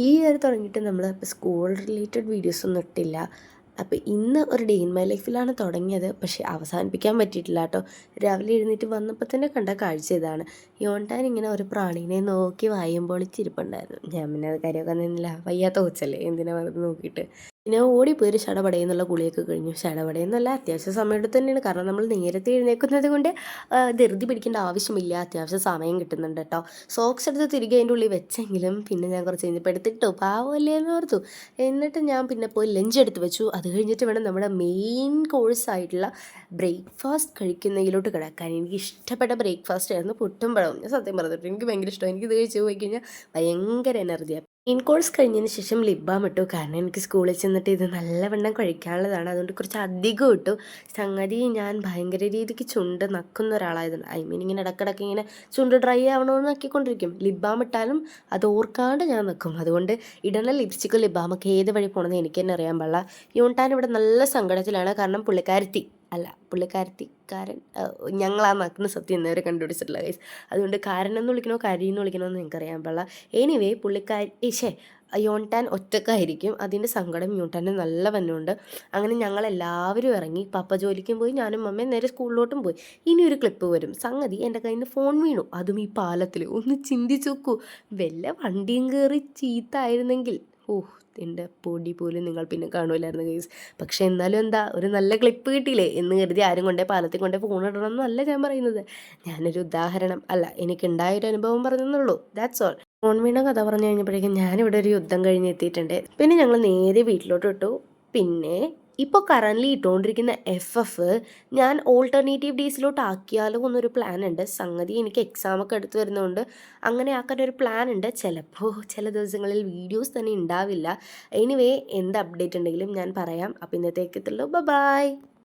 ഈ ഇയർ തുടങ്ങിയിട്ട് നമ്മൾ സ്കൂൾ റിലേറ്റഡ് വീഡിയോസൊന്നും ഇട്ടില്ല. അപ്പോൾ ഇന്ന് ഒരു ഡേ ഇൻ മൈ ലൈഫിലാണ് തുടങ്ങിയത്, പക്ഷേ അവസാനിപ്പിക്കാൻ പറ്റിയിട്ടില്ല കേട്ടോ. രാവിലെ എഴുന്നേറ്റ് വന്നപ്പോൾ തന്നെ കണ്ട കാഴ്ച ഇതാണ്. യോൺടാൻ ഇങ്ങനെ ഒരു പ്രാണീനെ നോക്കി വായും പൊളിച്ചിരിപ്പുണ്ടായിരുന്നു. ഞാൻ പിന്നെ അത് കാര്യമൊക്കെ നിന്നില്ല, വയ്യാത്ത കൊച്ചല്ലേ, എന്തിനാ വെറുതെ നോക്കിയിട്ട്. പിന്നെ ഓടിപ്പോയി ഒരു ശടപടയെന്നുള്ള കുളിയൊക്കെ കഴിഞ്ഞു. ശടപടയെന്നല്ല, അത്യാവശ്യം സമയം എടുത്ത് തന്നെയാണ്. കാരണം നമ്മൾ നേരത്തെ എഴുന്നേൽക്കുന്നത് കൊണ്ട് ധൃതി പിടിക്കേണ്ട ആവശ്യമില്ല, അത്യാവശ്യം സമയം കിട്ടുന്നുണ്ട് കേട്ടോ. സോക്സ് എടുത്ത് തിരികെ അതിൻ്റെ ഉള്ളിൽ വെച്ചെങ്കിലും പിന്നെ ഞാൻ കുറച്ച് കഴിഞ്ഞപ്പോൾ എടുത്തിട്ടു, പാവമല്ലേ എന്ന് ഓർത്തു. എന്നിട്ട് ഞാൻ പിന്നെ പോയി ലഞ്ച് എടുത്ത് വെച്ചു. അത് കഴിഞ്ഞിട്ട് വേണം നമ്മുടെ മെയിൻ കോഴ്സായിട്ടുള്ള ബ്രേക്ക്ഫാസ്റ്റ് കഴിക്കുന്നതിലോട്ട് കിടക്കാൻ. എനിക്ക് ഇഷ്ടപ്പെട്ട ബ്രേക്ക്ഫാസ്റ്റ് ആയിരുന്നു പുട്ടും പഴവും. ഞാൻ സത്യം പറഞ്ഞിട്ട് എനിക്ക് ഭയങ്കര ഇഷ്ടമാണ്. എനിക്കിത് കഴിച്ച് പോയി കഴിഞ്ഞാൽ ഭയങ്കര എനർജിയാണ്. മെയിൻ കോഴ്സ് കഴിഞ്ഞതിന് ശേഷം ലിപ് ബാം ഇട്ടു. കാരണം എനിക്ക് സ്കൂളിൽ ചെന്നിട്ട് ഇത് നല്ലവണ്ണം കഴിക്കാനുള്ളതാണ്, അതുകൊണ്ട് കുറച്ച് അധികം ഇട്ടു. സംഗതി ഞാൻ ഭയങ്കര രീതിക്ക് ചുണ്ട് നക്കുന്ന ഒരാളായതുകൊണ്ട്, ഇങ്ങനെ ഇടക്കിടക്ക് ഇങ്ങനെ ചുണ്ട് ഡ്രൈ ആവണമെന്ന് നക്കിക്കൊണ്ടിരിക്കും. ലിപ് ബാം ഇട്ടാലും അത് ഓർക്കാണ്ട് ഞാൻ നിൽക്കും. അതുകൊണ്ട് ഇടുന്ന ലിപ്സ്റ്റിക്കും ലിപ് ബാമൊക്കെ ഏത് വഴി പോകണമെന്ന് എനിക്ക് തന്നെ അറിയാൻ പാടില്ല. യൂൺടാൻ ഇവിടെ നല്ല സങ്കടത്തിലാണ്. കാരണം പുള്ളിക്കാരൻ ഞങ്ങളാ നക്കുന്ന സത്യം ഇന്നവരെ കണ്ടുപിടിച്ചിട്ടുള്ള ഗൈസ്. അതുകൊണ്ട് കാരനെന്ന് വിളിക്കണോ കരിയെന്ന് വിളിക്കണോ എന്ന് എനിക്കറിയാൻ പാടില്ല. എനിവേ യോൺടാൻ ഒറ്റക്കായിരിക്കും, അതിൻ്റെ സങ്കടം യോൺടാൻ്റെ നല്ല വന്നുണ്ട്. അങ്ങനെ ഞങ്ങളെല്ലാവരും ഇറങ്ങി. പപ്പ ജോലിക്കും പോയി, ഞാനും അമ്മയും നേരെ സ്കൂളിലോട്ടും പോയി. ഇനി ഒരു ക്ലിപ്പ് വരും. സംഗതി എൻ്റെ കയ്യിൽ നിന്ന് ഫോൺ വീണു, അതും ഈ പാലത്തിൽ. ഒന്ന് ചിന്തിച്ചു നോക്കൂ, വല്ല വണ്ടിയും കയറി ചീത്തായിരുന്നെങ്കിൽ എൻ്റെ പൊടി പോലും നിങ്ങൾ പിന്നെ കാണൂലായിരുന്നു ഗൈസ്. പക്ഷേ എന്നാലും എന്താ, ഒരു നല്ല ക്ലിപ്പ് കിട്ടിയില്ലേ എന്ന് കരുതി ആരും കൊണ്ടേ പാലത്തിൽ കൊണ്ടേ ഫോൺ ഇടണം എന്നല്ല ഞാൻ പറയുന്നത്. ഞാനൊരു ഉദാഹരണം അല്ല, എനിക്കുണ്ടായൊരു അനുഭവം പറഞ്ഞെന്നുള്ളൂ. That's all. ഫോൺ വീണ കഥ പറഞ്ഞു കഴിഞ്ഞപ്പോഴേക്കും ഞാനിവിടെ ഒരു യുദ്ധം കഴിഞ്ഞ് എത്തിയിട്ടുണ്ട്. പിന്നെ ഞങ്ങൾ നേരെ വീട്ടിലോട്ട് ഇട്ടു. പിന്നെ ഇപ്പോൾ കറൻ്റ്ലി ഇട്ടുകൊണ്ടിരിക്കുന്ന FF ഞാൻ ഓൾട്ടർനേറ്റീവ് ഡേയ്സിലോട്ട് ആക്കിയാലോ എന്നൊരു പ്ലാൻ ഉണ്ട്. സംഗതി എനിക്ക് എക്സാമൊക്കെ അടുത്ത് വരുന്നതുകൊണ്ട് അങ്ങനെ ആക്കാൻ ഒരു പ്ലാൻ ഉണ്ട്. ചിലപ്പോൾ ചില ദിവസങ്ങളിൽ വീഡിയോസ് തന്നെ ഉണ്ടാവില്ല. എനിവേ എന്ത് അപ്ഡേറ്റ് ഉണ്ടെങ്കിലും ഞാൻ പറയാം. അപ്പോൾ ഇന്നത്തേക്ക് എത്തുള്ളൂ. ബൈ.